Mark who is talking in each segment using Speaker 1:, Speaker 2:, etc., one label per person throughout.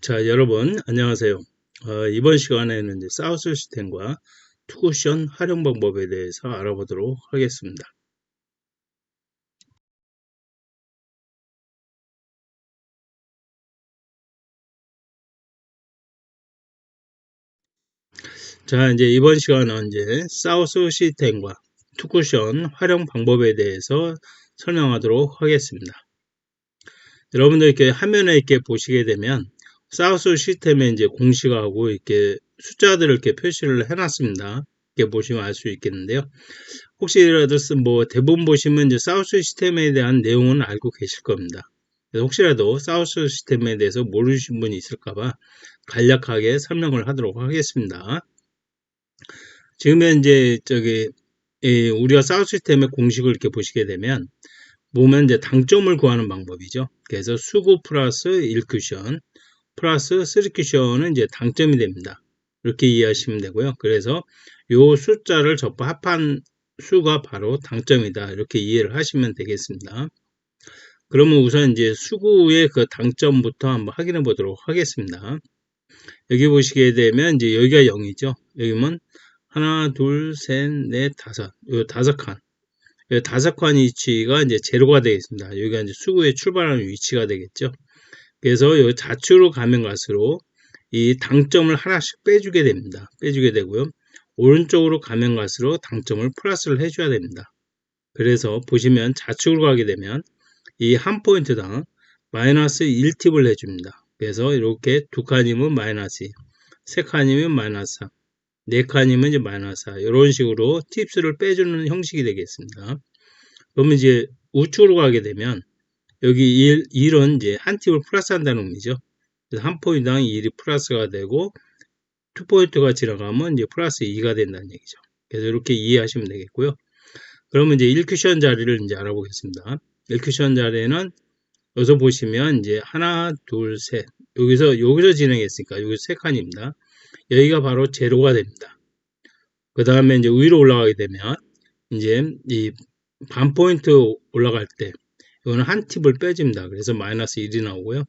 Speaker 1: 자, 여러분, 안녕하세요. 이번 시간에는 이제 사우스 시스템과 투쿠션 활용 방법에 대해서 알아보도록 하겠습니다. 자, 이제 이번 시간은 이제 사우스 시스템과 투쿠션 활용 방법에 대해서 설명하도록 하겠습니다. 여러분들 이렇게 화면에 이렇게 보시게 되면 사우스 시스템에 이제 공식하고 이렇게 숫자들을 이렇게 표시를 해놨습니다. 이렇게 보시면 알 수 있겠는데요. 혹시라도 뭐 대부분 보시면 이제 사우스 시스템에 대한 내용은 알고 계실 겁니다. 그래서 혹시라도 사우스 시스템에 대해서 모르시는 분이 있을까봐 간략하게 설명을 하도록 하겠습니다. 지금 현재 우리가 사우스 시스템의 공식을 이렇게 보시게 되면 보면 이제 당점을 구하는 방법이죠. 그래서 수구 플러스 1큐션 플러스 3큐션은 이제 당점이 됩니다. 이렇게 이해하시면 되고요. 그래서 요 숫자를 접어 합한 수가 바로 당점이다. 이렇게 이해를 하시면 되겠습니다. 그러면 우선 이제 수구의 그 당점부터 한번 확인해 보도록 하겠습니다. 여기 보시게 되면 이제 여기가 0이죠. 여기면 하나, 둘, 셋, 넷, 다섯. 요 다섯 칸. 요 다섯 칸 위치가 이제 제로가 되겠습니다. 여기가 이제 수구의 출발하는 위치가 되겠죠. 그래서 요 좌측으로 가면 갈수록 이 당점을 하나씩 빼주게 됩니다. 빼주게 되고요. 오른쪽으로 가면 갈수록 당점을 플러스를 해줘야 됩니다. 그래서 보시면 좌측으로 가게 되면 이 한 포인트당 마이너스 1팁을 해줍니다. 그래서 이렇게 두 칸이면 마이너스 2, 세 칸이면 마이너스 3, 네 칸이면 이제 마이너스 4 이런 식으로 팁스를 빼주는 형식이 되겠습니다. 그러면 이제 우측으로 가게 되면 여기 1은 이제 한 팁을 플러스 한다는 의미죠. 그래서 한 포인트당 1이 플러스가 되고 2포인트가 지나가면 이제 플러스 2가 된다는 얘기죠. 그래서 이렇게 이해하시면 되겠고요. 그러면 이제 1큐션 자리를 이제 알아보겠습니다. 1큐션 자리는 여기서 보시면 이제 하나, 둘, 셋. 여기서 진행했으니까 여기 세 칸입니다. 여기가 바로 제로가 됩니다. 그 다음에 이제 위로 올라가게 되면 이제 이 반 포인트 올라갈 때 이거는 한 팁을 빼줍니다. 그래서 마이너스 1이 나오고요.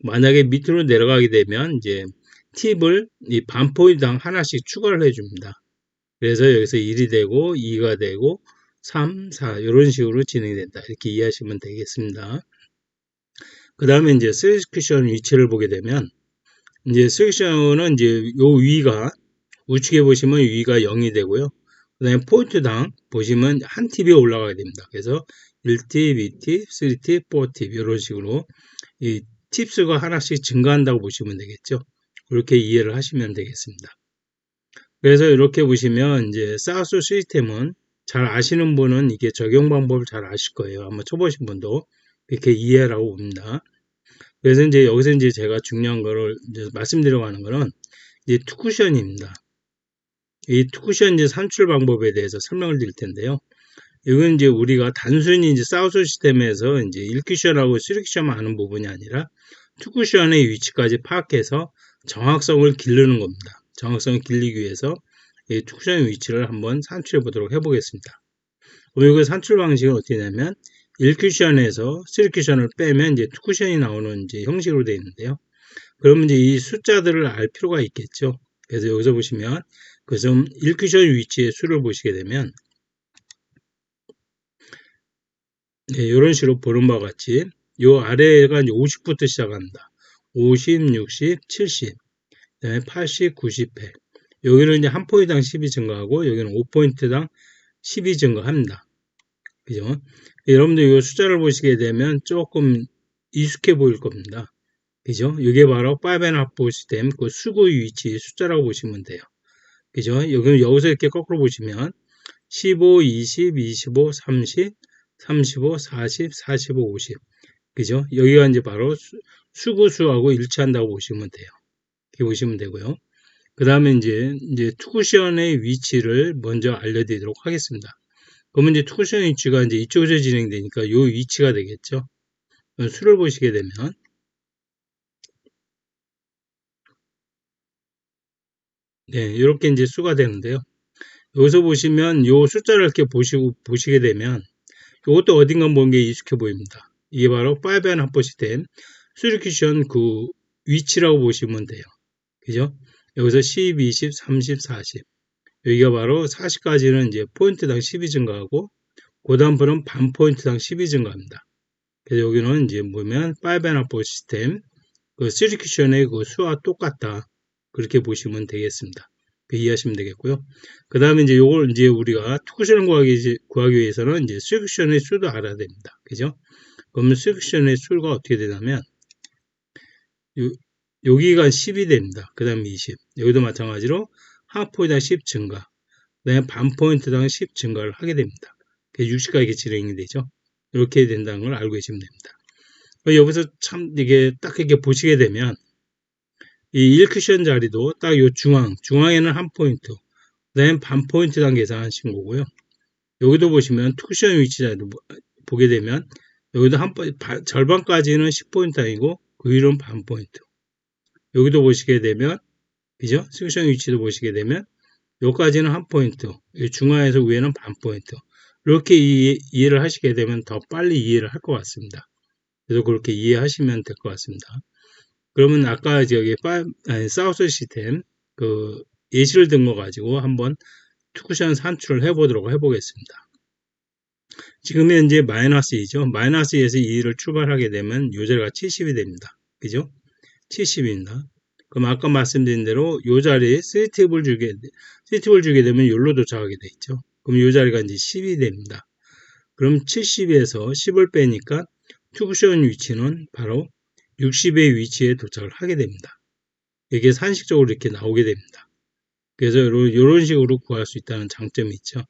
Speaker 1: 만약에 밑으로 내려가게 되면 이제 팁을 이 반 포인트당 하나씩 추가를 해줍니다. 그래서 여기서 1이 되고 2가 되고 3, 4 이런 식으로 진행이 된다. 이렇게 이해하시면 되겠습니다. 그 다음에 이제 셀렉션 위치를 보게 되면 이제 셀렉션은 이제 요 위가 우측에 보시면 위가 0이 되고요. 그 다음에 포인트당 보시면 한 팁이 올라가게 됩니다. 그래서 1팁, 2팁, 3팁, 4팁 이런 식으로 이 팁수가 하나씩 증가한다고 보시면 되겠죠. 그렇게 이해를 하시면 되겠습니다. 그래서 이렇게 보시면 이제 사우스 시스템은 잘 아시는 분은 이게 적용 방법을 잘 아실 거예요. 한번 쳐보신 분도 이렇게 이해라고 봅니다. 그래서 이제 여기서 이제 제가 중요한 거를 이제 말씀드리려고 하는 거는 이제 투쿠션입니다. 이 투쿠션 이제 산출 방법에 대해서 설명을 드릴 텐데요. 이건 이제 우리가 단순히 이제 사우스 시스템에서 이제 1쿠션하고 3쿠션만 하는 부분이 아니라 투쿠션의 위치까지 파악해서 정확성을 기르는 겁니다. 정확성을 길리기 위해서 이 투쿠션의 위치를 한번 산출해 보도록 해보겠습니다. 그리고 그 산출 방식은 어떻게 되냐면 1쿠션에서 3쿠션을 빼면 이제 2쿠션이 나오는 이제 형식으로 되어 있는데요. 그러면 이제 이 숫자들을 알 필요가 있겠죠. 그래서 여기서 보시면 그래서 1쿠션 위치의 수를 보시게 되면 네, 이런 식으로 보는 바와 같이 요 아래가 이제 50부터 시작합니다. 50, 60, 70, 그다음에 80, 90, 100. 여기는 이제 한 포인트당 10이 증가하고 여기는 5포인트당 10이 증가합니다. 그죠? 여러분들 이 숫자를 보시게 되면 조금 익숙해 보일 겁니다. 그죠? 이게 바로 5.5 시스템 그 수구 위치 숫자라고 보시면 돼요. 그죠? 여기서 이렇게 거꾸로 보시면 15, 20, 25, 30, 35, 40, 45, 50. 그죠? 여기가 이제 바로 수구수하고 일치한다고 보시면 돼요. 이렇게 보시면 되고요. 그 다음에 이제 투쿠션의 위치를 먼저 알려드리도록 하겠습니다. 그러면 이제 투쿠션 위치가 이제 이쪽에서 진행되니까 요 위치가 되겠죠. 수를 보시게 되면 네, 이렇게 이제 수가 되는데요. 여기서 보시면 요 숫자를 이렇게 보시게 되면 이것도 어딘가 보는 게 익숙해 보입니다. 이게 바로 5.5 시스템 수리큐션 그 위치라고 보시면 돼요. 그죠? 여기서 10, 20, 30, 40. 여기가 바로 40까지는 이제 포인트당 10이 증가하고, 그 다음번은 반 포인트당 10이 증가합니다. 그래서 여기는 이제 보면 5&4 시스템, 그 시큐션의 그 수와 똑같다. 그렇게 보시면 되겠습니다. 이해하시면 되겠고요. 그 다음에 이제 요걸 이제 우리가 투쿠션을 구하기 위해서는 이제 시큐션의 수도 알아야 됩니다. 그죠? 그러면 시큐션의 수가 어떻게 되냐면, 여기가 10이 됩니다. 그 다음에 20. 여기도 마찬가지로 한 포인트당 10 증가. 그 다음에 반 포인트당 10 증가를 하게 됩니다. 60까지 진행이 되죠. 이렇게 된다는 걸 알고 계시면 됩니다. 여기서 참 이게 딱 이렇게 보시게 되면 이 1쿠션 자리도 딱 요 중앙에는 한 포인트, 그 다음에 반 포인트당 계산하신 거고요. 여기도 보시면 투쿠션 위치 자리도 보게 되면 여기도 절반까지는 10포인트이고 그 위로는 반 포인트. 여기도 보시게 되면 그죠? 투쿠션 위치도 보시게 되면 여기까지는 한 포인트, 중앙에서 위에는 반 포인트. 이렇게 이해를 하시게 되면 더 빨리 이해를 할 것 같습니다. 그래서 그렇게 이해하시면 될 것 같습니다. 그러면 아까 저기 사우스 시스템 그 예시를 든 거 가지고 한번 투쿠션 산출을 해보겠습니다. 지금 현재 마이너스 2죠. 마이너스 2에서 2를 출발하게 되면 요 자리가 70이 됩니다. 그죠? 70입니다. 그럼 아까 말씀드린 대로 요 자리에 시티블 주게 되면 여기로 도착하게 돼 있죠. 그럼 요 자리가 이제 10이 됩니다. 그럼 70에서 10을 빼니까 투쿠션 위치는 바로 60의 위치에 도착을 하게 됩니다. 이게 산식적으로 이렇게 나오게 됩니다. 그래서 이런 식으로 구할 수 있다는 장점이 있죠.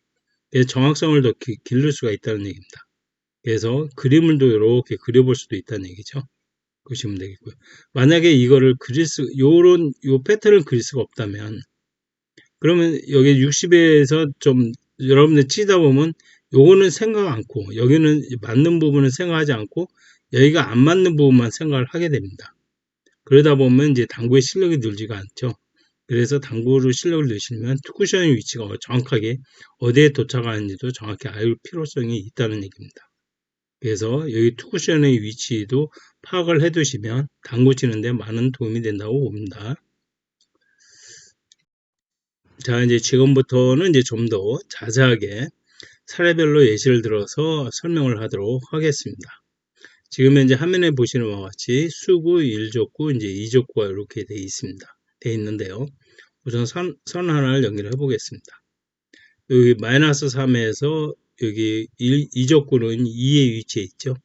Speaker 1: 그래서 정확성을 더 기를 수가 있다는 얘기입니다. 그래서 그림을 또 이렇게 그려볼 수도 있다는 얘기죠. 보시면 되겠고요. 만약에 이거를 요 패턴을 그릴 수가 없다면, 그러면 여기 60에서 좀 여러분들 치다 보면 요거는 생각 않고, 여기는 맞는 부분은 생각하지 않고, 여기가 안 맞는 부분만 생각을 하게 됩니다. 그러다 보면 이제 당구의 실력이 늘지가 않죠. 그래서 당구로 실력을 늘리려면 투쿠션의 위치가 정확하게 어디에 도착하는지도 정확히 알 필요성이 있다는 얘기입니다. 그래서 여기 투쿠션의 위치도 파악을 해 두시면 당구 치는데 많은 도움이 된다고 봅니다. 자, 이제 지금부터는 이제 좀 더 자세하게 사례별로 예시를 들어서 설명을 하도록 하겠습니다. 지금 현재 화면에 보시는 바와 같이 수구, 1족구, 이제 2족구가 이렇게 되어 있는데요. 우선 선 하나를 연결해 보겠습니다. 여기 마이너스 3에서 여기 2족구는 2의 위치에 있죠.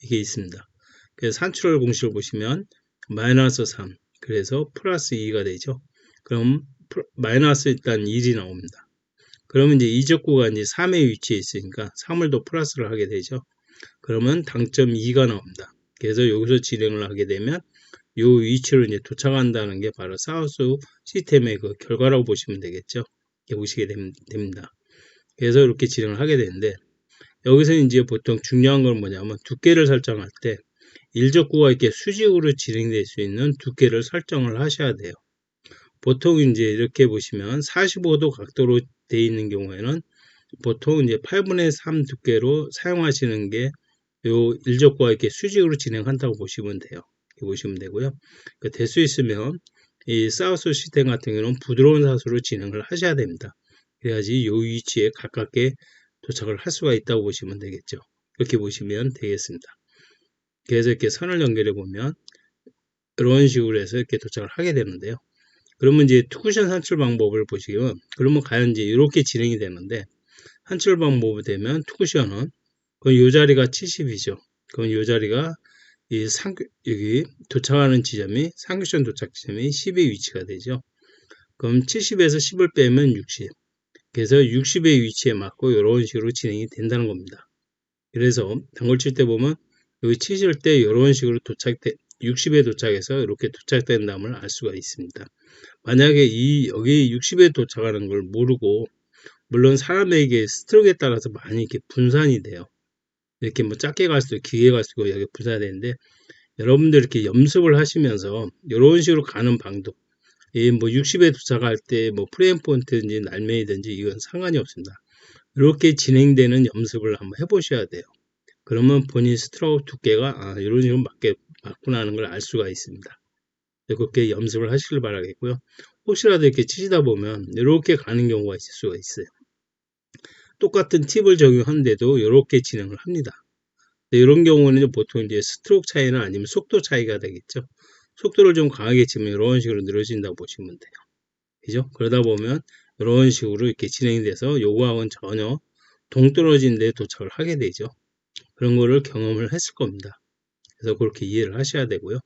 Speaker 1: 이게 있습니다. 그래서 산출할 공식을 보시면 마이너스 3, 그래서 플러스 2가 되죠. 그럼 마이너스 일단 1이 나옵니다. 그러면 이제 2족구가 이제 3의 위치에 있으니까 3을 더 플러스를 하게 되죠. 그러면 당점 2가 나옵니다. 그래서 여기서 진행을 하게 되면 이 위치로 이제 도착한다는 게 바로 사우스 시스템의 그 결과라고 보시면 되겠죠. 이렇게 보시게 됩니다. 그래서 이렇게 진행을 하게 되는데, 여기서 이제 보통 중요한 건 뭐냐면 두께를 설정할 때 1족구가 이렇게 수직으로 진행될 수 있는 두께를 설정을 하셔야 돼요. 보통 이제 이렇게 보시면 45도 각도로 되어 있는 경우에는 보통 이제 8분의 3 두께로 사용하시는 게 요 1족구가 이렇게 수직으로 진행한다고 보시면 돼요. 이렇게 보시면 되고요. 될 수 있으면 이 사우스 시스템 같은 경우는 부드러운 사수로 진행을 하셔야 됩니다. 그래야지 요 위치에 가깝게 도착을 할 수가 있다고 보시면 되겠죠. 이렇게 보시면 되겠습니다. 그래서 이렇게 선을 연결해 보면 이런 식으로 해서 이렇게 도착을 하게 되는데요. 그러면 이제 투쿠션 산출 방법을 보시면, 그러면 과연 이제 이렇게 진행이 되는데, 산출 방법이 되면 투쿠션은 그럼 요 자리가 70이죠. 그럼 요 자리가 여기 도착하는 지점이 상규션 도착 지점이 10의 위치가 되죠. 그럼 70에서 10을 빼면 60. 그래서 60의 위치에 맞고 이런 식으로 진행이 된다는 겁니다. 그래서 당구를 칠 때 보면 여기 치실 때 이런 식으로 60에 도착해서 이렇게 도착된다는 알 수가 있습니다. 만약에 여기 60에 도착하는 걸 모르고, 물론 사람에게 스트로크에 따라서 많이 이렇게 분산이 돼요. 이렇게 뭐 작게 갈 수도 있고 길게 갈 수도 있고 여기 분산이 되는데, 여러분들 이렇게 연습을 하시면서 이런 식으로 가는 방도, 뭐 60에 도착할 때 뭐 프레임 포인트든지 날매이든지 이건 상관이 없습니다. 이렇게 진행되는 연습을 한번 해보셔야 돼요. 그러면 본인 스트로크 두께가 이런 식으로 맞구나 하는 걸 알 수가 있습니다. 그렇게 염습을 하시길 바라겠고요. 혹시라도 이렇게 치시다 보면 이렇게 가는 경우가 있을 수가 있어요. 똑같은 팁을 적용하는데도 이렇게 진행을 합니다. 이런 경우는 보통 이제 스트로크 차이나 아니면 속도 차이가 되겠죠. 속도를 좀 강하게 치면 이런 식으로 늘어진다고 보시면 돼요. 그죠? 그러다 보면 이런 식으로 이렇게 진행이 돼서 요거하고는 전혀 동떨어진 데 도착을 하게 되죠. 그런 거를 경험을 했을 겁니다. 그래서 그렇게 이해를 하셔야 되고요.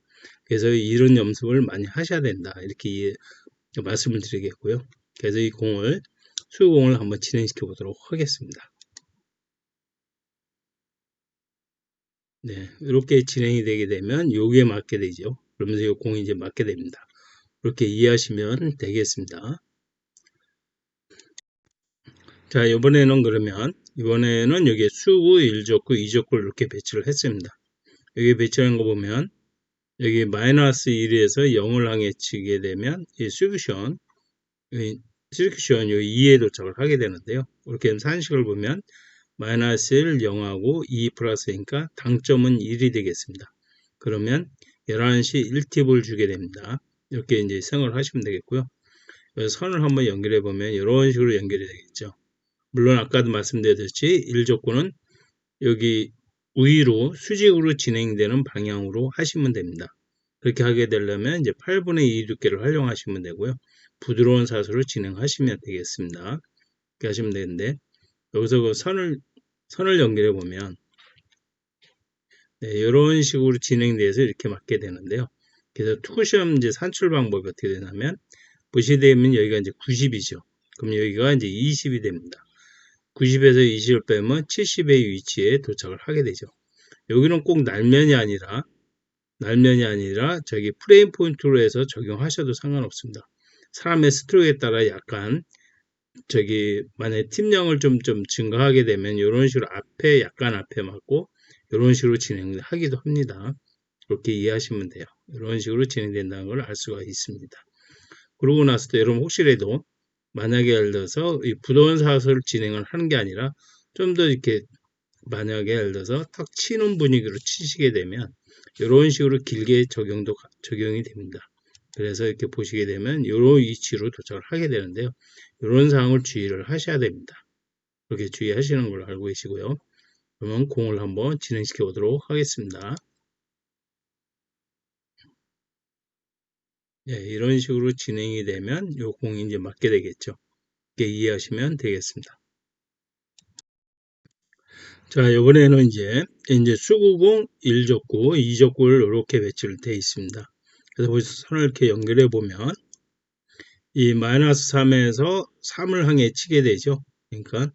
Speaker 1: 그래서 이런 연습을 많이 하셔야 된다. 이렇게 말씀을 드리겠고요. 그래서 이 공을, 수공을 한번 진행시켜 보도록 하겠습니다. 네, 이렇게 진행이 되게 되면 여기에 맞게 되죠. 그러면서 이 공이 이제 맞게 됩니다. 그렇게 이해하시면 되겠습니다. 자, 이번에는 그러면 이번에는 여기에 수구, 1족구, 2족구를 이렇게 배치를 했습니다. 여기 배치한 거 보면 여기 마이너스 1에서 0을 향해 치게 되면 이 슈크션 요 2에 도착을 하게 되는데요. 이렇게 산식을 보면 마이너스 1, 0하고 2 플러스니까 당점은 1이 되겠습니다. 그러면 11시 1팁을 주게 됩니다. 이렇게 이제 생각을 하시면 되겠고요. 선을 한번 연결해 보면 이런 식으로 연결이 되겠죠. 물론 아까도 말씀드렸듯이 1족구는 여기 위로 수직으로 진행되는 방향으로 하시면 됩니다. 그렇게 하게 되려면 이제 8분의 2 두께를 활용하시면 되고요. 부드러운 사수로 진행하시면 되겠습니다. 이렇게 하시면 되는데 여기서 그 선을 연결해 보면 네, 이런 식으로 진행돼서 이렇게 맞게 되는데요. 그래서 투구시험 이제 산출 방법이 어떻게 되냐면 보시게 되면 여기가 이제 90이죠. 그럼 여기가 이제 20이 됩니다. 90에서 20을 빼면 70의 위치에 도착을 하게 되죠. 여기는 꼭 날면이 아니라 저기 프레임 포인트로 해서 적용하셔도 상관없습니다. 사람의 스트로크에 따라 약간 저기 만약에 팀량을 좀 증가하게 되면 이런 식으로 약간 앞에 맞고 이런 식으로 진행하기도 합니다. 그렇게 이해하시면 돼요. 이런 식으로 진행된다는 걸 알 수가 있습니다. 그러고 나서 또 여러분 혹시라도 만약에 예를 들어서 이 부도원 사설을 진행을 하는 게 아니라 좀 더 이렇게 만약에 예를 들어서 탁 치는 분위기로 치시게 되면 이런 식으로 길게 적용이 됩니다. 그래서 이렇게 보시게 되면 이런 위치로 도착을 하게 되는데요. 이런 사항을 주의를 하셔야 됩니다. 그렇게 주의하시는 걸로 알고 계시고요. 그러면 공을 한번 진행시켜 보도록 하겠습니다. 네, 이런 식으로 진행이 되면 이 공이 이제 맞게 되겠죠. 이렇게 이해하시면 되겠습니다. 자, 이번에는 이제 수구공 1족구, 2족구를 이렇게 배치를 되어 있습니다. 그래서 보시서 선을 이렇게 연결해 보면 이 마이너스 3에서 3을 향해 치게 되죠. 그러니까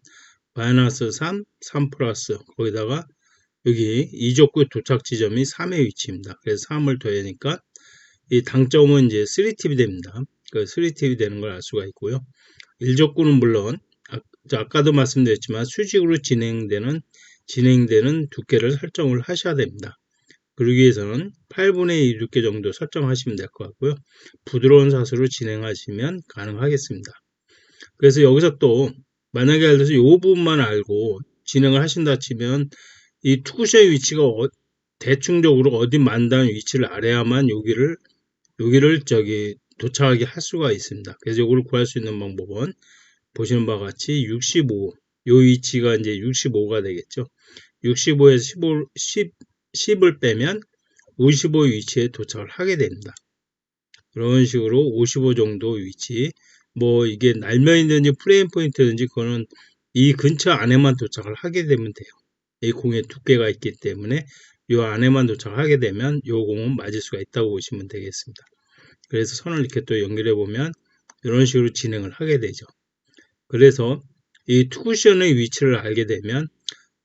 Speaker 1: 마이너스 3, 3 플러스 거기다가 여기 2족구 도착 지점이 3의 위치입니다. 그래서 3을 더하니까 이 당점은 이제 3팁이 됩니다. 그 3팁이 되는 걸 알 수가 있고요. 1족구는 물론 아까도 말씀드렸지만 수직으로 진행되는 두께를 설정을 하셔야 됩니다. 그러기 위해서는 8분의 2 두께 정도 설정하시면 될 것 같고요. 부드러운 사수로 진행하시면 가능하겠습니다. 그래서 여기서 또 만약에 예를 들어서 이 부분만 알고 진행을 하신다 치면 이 투쿠션의 위치가 대충적으로 어디 만다는 위치를 알아야만 여기를 저기 도착하게 할 수가 있습니다. 그래서 이걸 구할 수 있는 방법은 보시는 바와 같이 65, 요 위치가 이제 65가 되겠죠. 65에서 10을 빼면 55 위치에 도착을 하게 됩니다. 이런 식으로 55 정도 위치, 뭐 이게 날면이든지 프레임 포인트든지 그거는 이 근처 안에만 도착을 하게 되면 돼요. 이 공의 두께가 있기 때문에 이 안에만 도착하게 되면 이 공은 맞을 수가 있다고 보시면 되겠습니다. 그래서 선을 이렇게 또 연결해 보면 이런 식으로 진행을 하게 되죠. 그래서 이 투쿠션의 위치를 알게 되면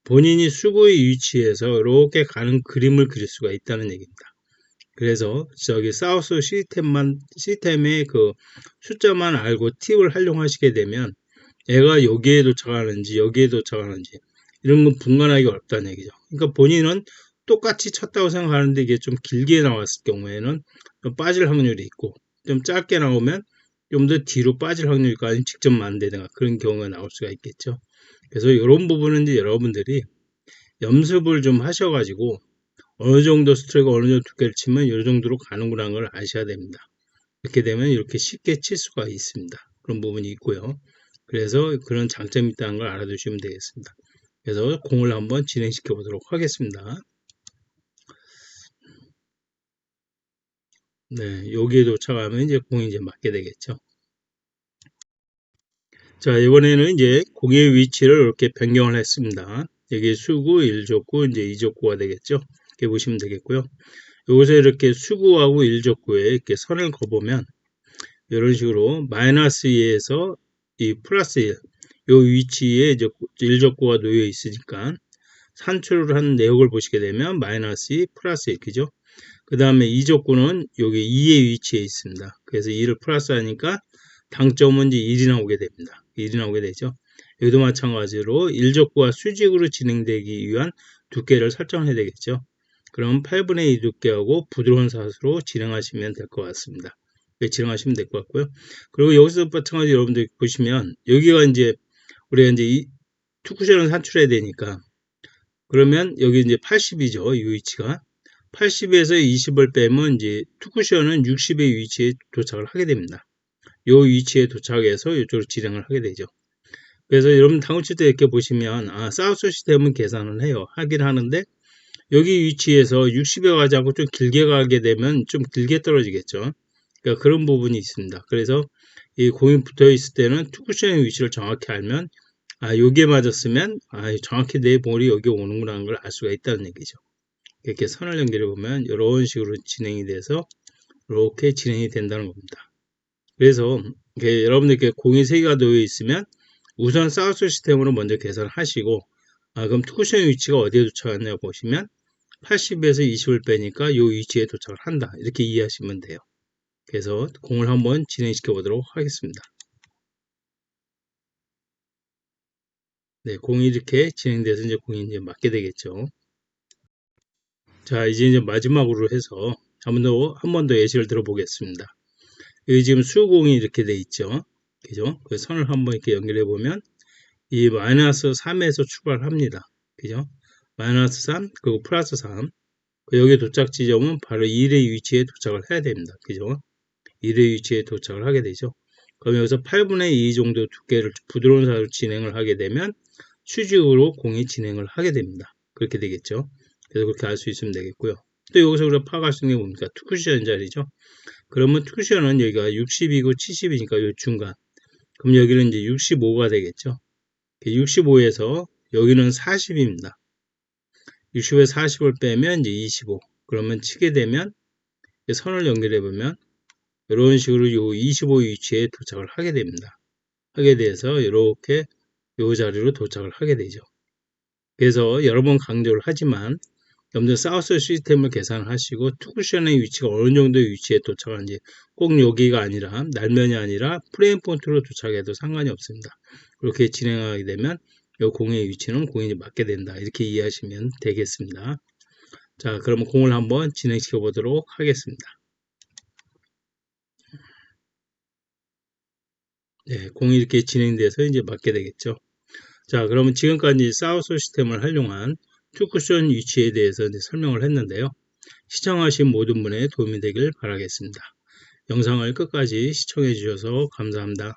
Speaker 1: 본인이 수구의 위치에서 이렇게 가는 그림을 그릴 수가 있다는 얘기입니다. 그래서 저기 사우스 시스템의 그 숫자만 알고 팁을 활용하시게 되면 얘가 여기에 도착하는지 여기에 도착하는지 이런 건 분간하기 어렵다는 얘기죠. 그러니까 본인은 똑같이 쳤다고 생각하는데 이게 좀 길게 나왔을 경우에는 좀 빠질 확률이 있고 좀 짧게 나오면 좀 더 뒤로 빠질 확률이 있고 아니면 직접 만들든가 그런 경우가 나올 수가 있겠죠. 그래서 이런 부분은 이제 여러분들이 연습을 좀 하셔가지고 어느 정도 스트로크가 어느 정도 두께를 치면 이 정도로 가는구나 걸 아셔야 됩니다. 이렇게 되면 이렇게 쉽게 칠 수가 있습니다. 그런 부분이 있고요. 그래서 그런 장점이 있다는 걸 알아두시면 되겠습니다. 그래서 공을 한번 진행시켜 보도록 하겠습니다. 네, 여기에 도착하면 이제 공이 이제 맞게 되겠죠. 자, 이번에는 이제 공의 위치를 이렇게 변경을 했습니다. 여기 수구, 1족구, 이제 2족구가 되겠죠. 이렇게 보시면 되겠고요. 여기서 이렇게 수구하고 1족구에 이렇게 선을 그어보면 이런 식으로 마이너스 2에서 이 플러스 1, 이 위치에 이제 1족구가 놓여 있으니까 산출을 한 내역을 보시게 되면 마이너스 2, 플러스 1, 그죠? 그 다음에 2족구는 여기 2의 위치에 있습니다. 그래서 2를 플러스 하니까 당점은 이제 1이 나오게 됩니다. 1이 나오게 되죠. 여기도 마찬가지로 1족구가 수직으로 진행되기 위한 두께를 설정해야 되겠죠. 그럼 8분의 2 두께하고 부드러운 사수로 진행하시면 될 것 같습니다. 진행하시면 될 것 같고요. 그리고 여기서 마찬가지로 여러분들 보시면 여기가 이제 우리가 이제 이 투쿠션을 산출해야 되니까 그러면 여기 이제 80이죠. 이 위치가 80에서 20을 빼면 이제 투쿠션은 60의 위치에 도착을 하게 됩니다. 이 위치에 도착해서 이쪽으로 진행을 하게 되죠. 그래서 여러분 당구 칠 때 이렇게 보시면 사우스 시스템은 계산을 해요. 하긴 하는데 여기 위치에서 60에 가지 않고 좀 길게 가게 되면 좀 길게 떨어지겠죠. 그러니까 그런 부분이 있습니다. 그래서 이 공이 붙어 있을 때는 투쿠션의 위치를 정확히 알면 여기에 맞았으면 정확히 내 볼이 여기 오는구나 하는 걸 알 수가 있다는 얘기죠. 이렇게 선을 연결해 보면 이런 식으로 진행이 돼서 이렇게 진행이 된다는 겁니다. 그래서 여러분들께 공이 3개가 놓여 있으면 우선 사우스 시스템으로 먼저 계산을 하시고 그럼 투쿠션의 위치가 어디에 도착했냐 보시면 80에서 20을 빼니까 이 위치에 도착을 한다. 이렇게 이해하시면 돼요. 그래서 공을 한번 진행시켜 보도록 하겠습니다. 네, 공이 이렇게 진행돼서 이제 공이 이제 맞게 되겠죠. 자, 이제 마지막으로 해서 한 번 더 예시를 들어보겠습니다. 여기 지금 수공이 이렇게 돼 있죠. 그죠? 그 선을 한번 이렇게 연결해 보면 이 마이너스 3에서 출발합니다. 그죠? 마이너스 3, 그리고 플러스 3. 여기 도착 지점은 바로 1의 위치에 도착을 해야 됩니다. 그죠? 1의 위치에 도착을 하게 되죠. 그럼 여기서 8분의 2 정도 두께를 부드러운 사로 진행을 하게 되면 수직으로 공이 진행을 하게 됩니다. 그렇게 되겠죠. 그래서 그렇게 알 수 있으면 되겠고요. 또 여기서 우리가 파악할 수 있는 게 뭡니까? 투쿠션 자리죠. 그러면 투쿠션은 여기가 60이고 70이니까 요 중간. 그럼 여기는 이제 65가 되겠죠. 65에서 여기는 40입니다. 60에 40을 빼면 이제 25. 그러면 치게 되면 선을 연결해 보면 이런 식으로 요 25 위치에 도착을 하게 됩니다. 하게 돼서 이렇게 요 자리로 도착을 하게 되죠. 그래서 여러 번 강조를 하지만 여러분들 사우스 시스템을 계산하시고 투쿠션의 위치가 어느 정도의 위치에 도착하는지 꼭 여기가 아니라 날면이 아니라 프레임 포인트로 도착해도 상관이 없습니다. 그렇게 진행하게 되면 이 공의 위치는 공이 맞게 된다. 이렇게 이해하시면 되겠습니다. 자, 그러면 공을 한번 진행시켜 보도록 하겠습니다. 네, 공이 이렇게 진행돼서 이제 맞게 되겠죠. 자, 그러면 지금까지 사우스 시스템을 활용한 투쿠션 위치에 대해서 이제 설명을 했는데요. 시청하신 모든 분의 도움이 되길 바라겠습니다. 영상을 끝까지 시청해 주셔서 감사합니다.